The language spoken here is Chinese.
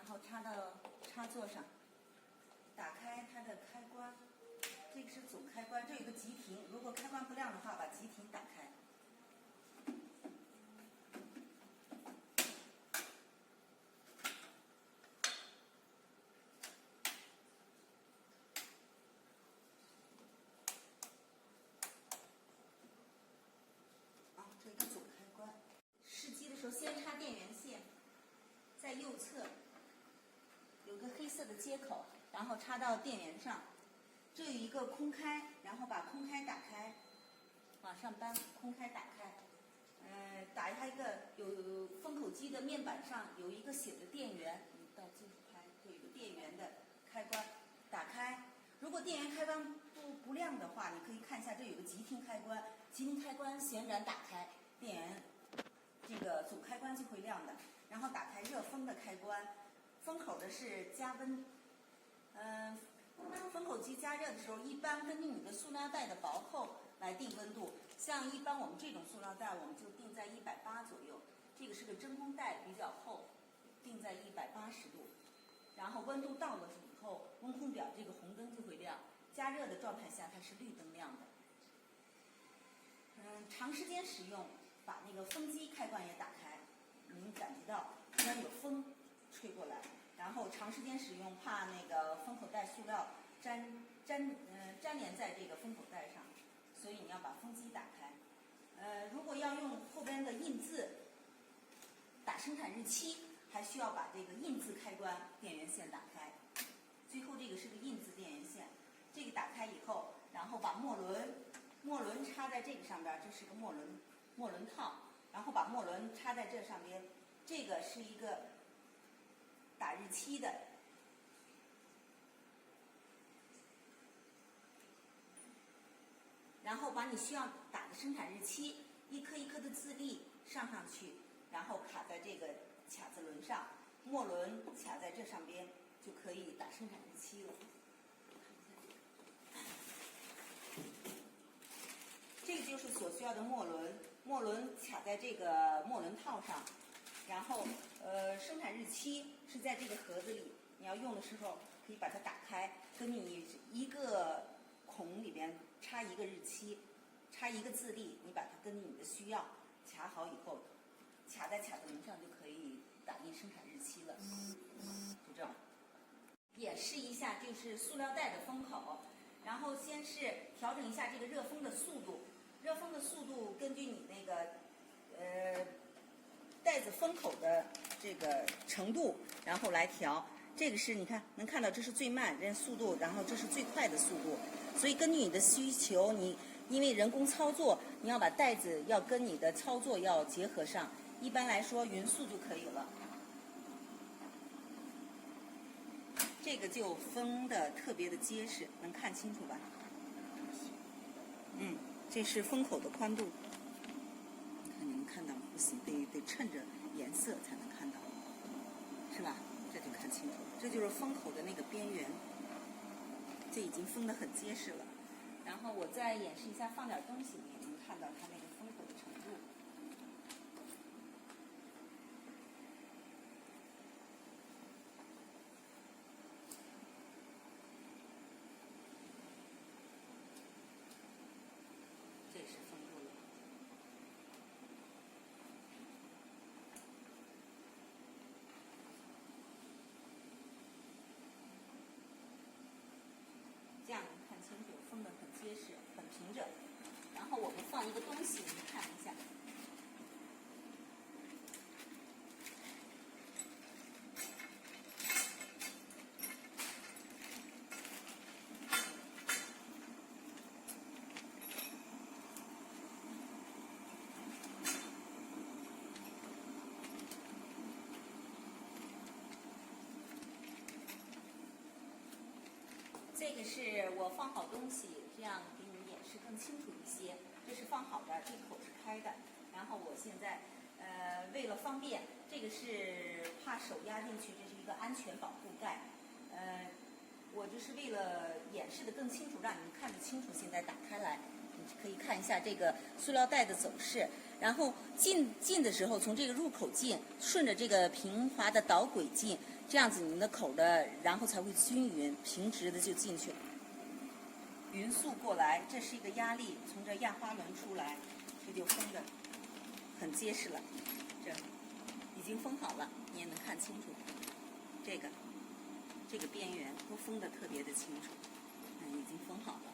然后插到插座上，打开它的开关，这个是总开关，这有个急停，如果开关不亮的话，把急停打开。这个总开关，试机的时候先插电源线，在右侧有个黑色的接口，然后插到电源上。这有一个空开，然后把空开打开，往上扳，空开打开。打开一个有封口机的面板上有一个写着电源，你到近处拍，有一个电源的开关，打开。如果电源开关不亮的话，你可以看一下，这有个急停开关，急停开关显然打开，电源这个总开关就会亮的。然后打开热风的开关，风口的是加温。封口机加热的时候，一般根据你的塑料袋的薄厚来定温度。像一般我们这种塑料袋，我们就定在180左右。这个是个真空袋，比较厚，定在180度。然后温度到了以后，温控表这个红灯就会亮。加热的状态下，它是绿灯亮的。长时间使用，把那个风机开关也打开，您感觉到虽然有风吹过来，然后长时间使用，怕那个封口袋塑料粘连在这个封口袋上，所以你要把风机打开。如果要用后边的印字打生产日期，还需要把这个印字开关电源线打开。最后这个是个印字电源线，这个打开以后，然后把墨轮插在这个上边，这是个墨轮套，然后把墨轮插在这上边，这个是一个打日期的。然后把你需要打的生产日期一颗一颗的字粒上去，然后卡在这个卡子轮上，墨轮卡在这上边，就可以打生产日期了。这个就是所需要的墨轮卡在这个墨轮套上，然后生产日期是在这个盒子里，你要用的时候可以把它打开，跟你一个孔里边插一个日期，插一个字粒，你把它根据你的需要卡好以后，卡在卡子轮上就可以打印生产日期了。就这样。演示一下就是塑料袋的封口，然后先是调整一下这个热风的速度，热风的速度根据你那个袋子封口的这个程度，然后来调。这个是你看能看到，这是最慢这速度，然后这是最快的速度。所以根据你的需求，你因为人工操作，你要把袋子要跟你的操作要结合上。一般来说，匀速就可以了。这个就封的特别的结实，能看清楚吧？这是封口的宽度。你能看到吗？不行，得趁着颜色才能看到，是吧？这就看清楚了。这就是封口的那个边缘，这已经封得很结实了。然后我再演示一下，放点东西，你也能看到它那个封口的程度。这是封住了。这样能看清楚，封得很结实，很平整。然后我们放一个东西，你看一下。这个是我放好东西，这样给你们演示更清楚一些。这是放好的，这口是开的。然后我现在为了方便，这个是怕手压进去，这是一个安全保护盖。我就是为了演示的更清楚，让你们看得清楚。现在打开来，你可以看一下这个塑料袋的走势。然后进的时候从这个入口进，顺着这个平滑的导轨进，这样子你的口的然后才会均匀平直的就进去了。匀速过来，这是一个压力从这压花轮出来，这就封的很结实了。这已经封好了，你也能看清楚。这个边缘都封的特别的清楚，已经封好了。